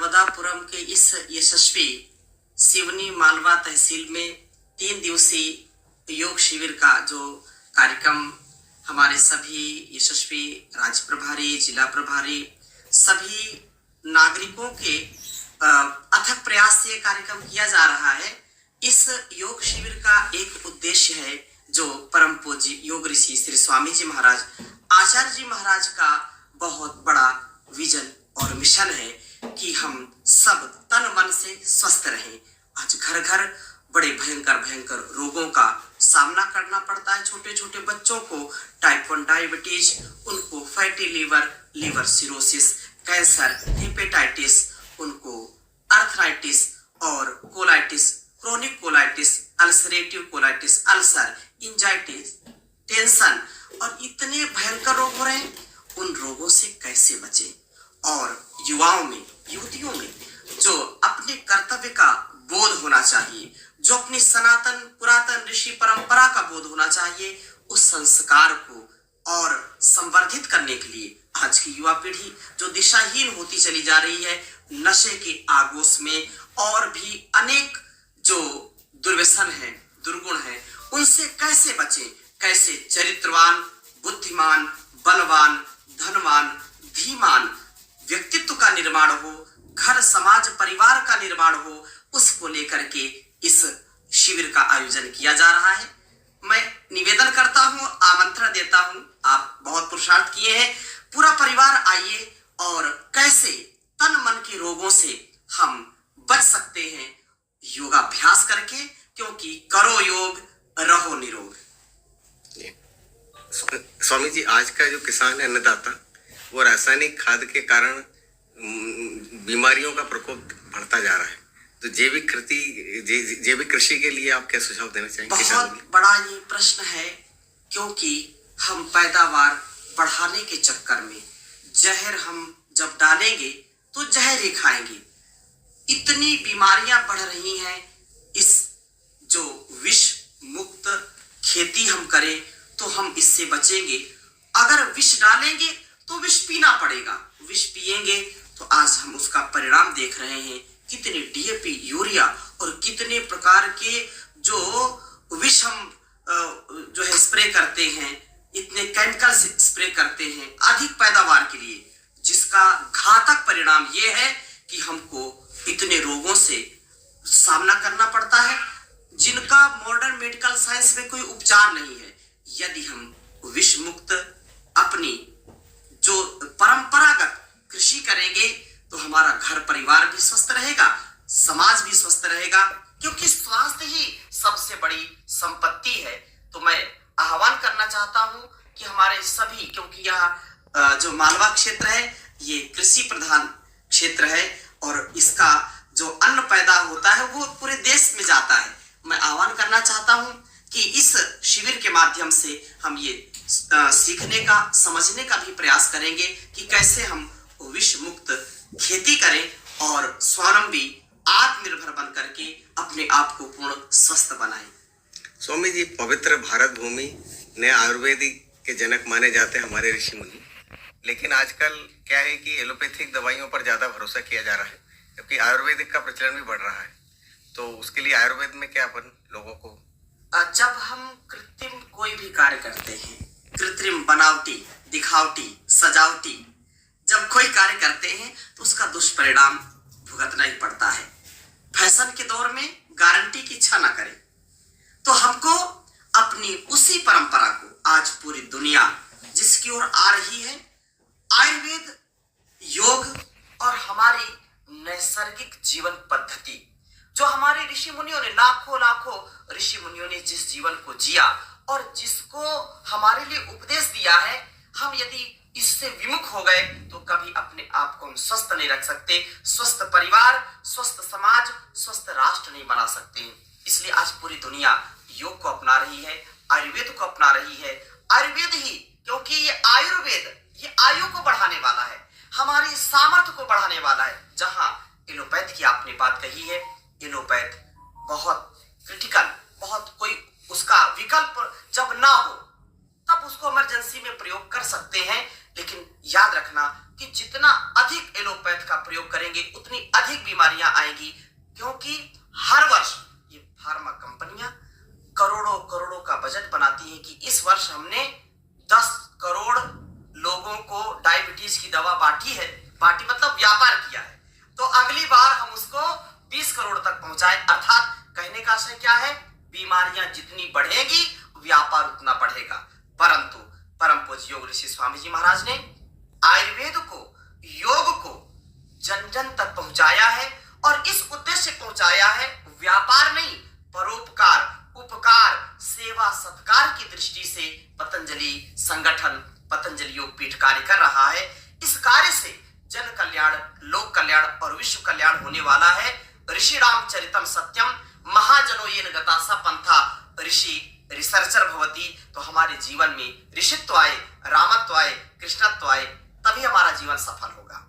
नर्मदापुरम के इस यशस्वी सिवनी मालवा तहसील में 3 दिवसीय योग शिविर का जो कार्यक्रम हमारे सभी यशस्वी राज्य प्रभारी, जिला प्रभारी, सभी नागरिकों के अथक प्रयास से कार्यक्रम किया जा रहा है। इस योग शिविर का एक उद्देश्य है जो परम पूज्य योग ऋषि श्री स्वामी जी महाराज, आचार्य जी महाराज का बहुत बड़ा विजन और मिशन है कि हम सब तन मन से स्वस्थ रहें। आज घर घर बड़े भयंकर रोगों का सामना करना पड़ता है। छोटे छोटे बच्चों को टाइप 1 डायबिटीज, उनको fatty liver cirrhosis, cancer, hepatitis, उनको अर्थराइटिस और colitis, chronic colitis, ulcerative colitis, ulcer, anxiety, tension और इतने भयंकर रोग हो रहे हैं। उन रोगों से कैसे बचें? और युवाओं में, युवतियों में जो अपने कर्तव्य का बोध होना चाहिए, जो अपनी सनातन पुरातन ऋषि परंपरा का बोध होना चाहिए, उस संस्कार को और संवर्धित करने के लिए आज की युवा पीढ़ी जो दिशाहीन होती चली जा रही है, नशे के आगोश में और भी अनेक जो दुर्व्यसन है, दुर्गुण है, उनसे कैसे बचें, कैसे चरित्रवान, बुद्धिमान, बलवान, धनवान, धीमान व्यक्तित्व का निर्माण हो, घर समाज परिवार का निर्माण हो, उसको लेकर के इस शिविर का आयोजन किया जा रहा है। मैं निवेदन करता हूं, आमंत्रण देता हूं, आप बहुत पुरुषार्थ किए हैं, पूरा परिवार आइए और कैसे तन मन के रोगों से हम बच सकते हैं योगाभ्यास करके, क्योंकि करो योग रहो निरोग। स्वामी जी, आज का जो किसान है, अन्नदाता, वो रासायनिक खाद के कारण बीमारियों का प्रकोप बढ़ता जा रहा है, तो जैविक कृषि के लिए आप क्या सुझाव देना चाहेंगे? बहुत बड़ा ये प्रश्न है, क्योंकि हम पैदावार बढ़ाने के चक्कर में जहर हम जब डालेंगे तो जहर ही खाएंगे। इतनी बीमारियां बढ़ रही हैं। इस जो विष मुक्त खेती हम करें तो हम इससे बचेंगे। अगर विष डालेंगे तो विष पीना पड़ेगा, विष पिएंगे तो आज हम उसका परिणाम देख रहे हैं। कितने डीएपी, यूरिया और कितने प्रकार के जो विष हम जो है स्प्रे करते हैं, इतने केमिकल स्प्रे करते हैं अधिक पैदावार के लिए, जिसका घातक परिणाम यह है कि हमको इतने रोगों से सामना करना पड़ता है जिनका मॉडर्न मेडिकल साइंस में कोई उपचार नहीं है। यदि हम विष मुक्त अपनी जो परंपरागत कृषि करेंगे तो हमारा घर परिवार भी स्वस्थ रहेगा, समाज भी स्वस्थ रहेगा, क्योंकि स्वास्थ्य ही सबसे बड़ी संपत्ति है। तो मैं आह्वान करना चाहता हूं कि हमारे सभी, क्योंकि यह जो मालवा क्षेत्र है ये कृषि प्रधान क्षेत्र है और इसका जो अन्न पैदा होता है वो पूरे देश में जाता है। मैं आह्वान करना चाहता हूं कि इस शिविर के माध्यम से हम ये सीखने का, समझने का भी प्रयास करेंगे कि कैसे हम विष मुक्त खेती करें और स्वावलंबी, आत्मनिर्भर बन करके अपने आप को पूर्ण स्वस्थ बनाएं। स्वामी जी, पवित्र भारत भूमि ने आयुर्वेदिक के जनक माने जाते हैं हमारे ऋषि मुनि, लेकिन आजकल क्या है कि एलोपैथिक दवाइयों पर ज्यादा भरोसा किया जा रहा है, जबकि आयुर्वेदिक का प्रचलन भी बढ़ रहा है। तो उसके लिए आयुर्वेद में क्या अपन लोगों को, जब हम कृत्रिम कोई भी कार्य करते हैं, कृत्रिम, बनावटी, दिखावटी, सजावटी जब कोई कार्य करते हैं तो उसका दुष्परिणाम भुगतना ही पड़ता है। फैशन के दौर में गारंटी की इच्छा ना करें। तो हमको अपनी उसी परंपरा को आज पूरी दुनिया जिसकी ओर आ रही है, आयुर्वेद, योग और हमारी नैसर्गिक जीवन पद्धति, जो हमारे ऋषि मुनियों ने, लाखों ऋषि मुनियों ने जिस जीवन को जिया और जिसको हमारे लिए उपदेश दिया है, हम यदि इससे विमुख हो गए तो कभी अपने आप को हम स्वस्थ नहीं रख सकते। स्वस्थ परिवार, स्वस्थ समाज, स्वस्थ राष्ट्र नहीं बना सकते। इसलिए आज पूरी दुनिया योग को अपना रही है, आयुर्वेद को अपना रही है। आयुर्वेद ही, क्योंकि ये आयुर्वेद ये आयु को बढ़ाने वाला है, हमारी सामर्थ्य को बढ़ाने वाला है। जहां एलोपैथ की आपने बात कही है, एलोपैथ बहुत क्रिटिकल, बहुत कोई उसका विकल्प जब ना हो तब उसको इमरजेंसी में प्रयोग कर सकते हैं, लेकिन याद रखना कि जितना अधिक एलोपैथ का प्रयोग करेंगे उतनी अधिक बीमारियां आएंगी, क्योंकि हर वर्ष ये फार्मा कंपनियां करोड़ों करोड़ों का बजट बनाती हैं कि इस वर्ष हमने 10 करोड़ लोगों को डायबिटीज की दवा बांटी मतलब व्यापार किया है, तो अगली बार हम उसको 20 करोड़ तक पहुंचाएं। अर्थात कहने का आशय क्या है, बीमारियां जितनी बढ़ेगी व्यापार उतना बढ़ेगा। परंतु परम पूज्य योग ऋषि स्वामी जी महाराज ने आयुर्वेद को, योग को जन जन तक पहुंचाया है, और इस उद्देश्य से पहुंचाया है, व्यापार नहीं, परोपकार, उपकार, सेवा, सत्कार की दृष्टि से पतंजलि संगठन, पतंजलि योग पीठ कार्य कर रहा है। इस कार्य से जन कल्याण, लोक कल्याण और विश्व कल्याण होने वाला है। ऋषि रामचरितम सत्यम महाजनो येन गता स पंथा ऋषि रिसर्चर भवती। तो हमारे जीवन में ऋषित्व आए, रामत्व आए, कृष्णत्व आए, तभी हमारा जीवन सफल होगा।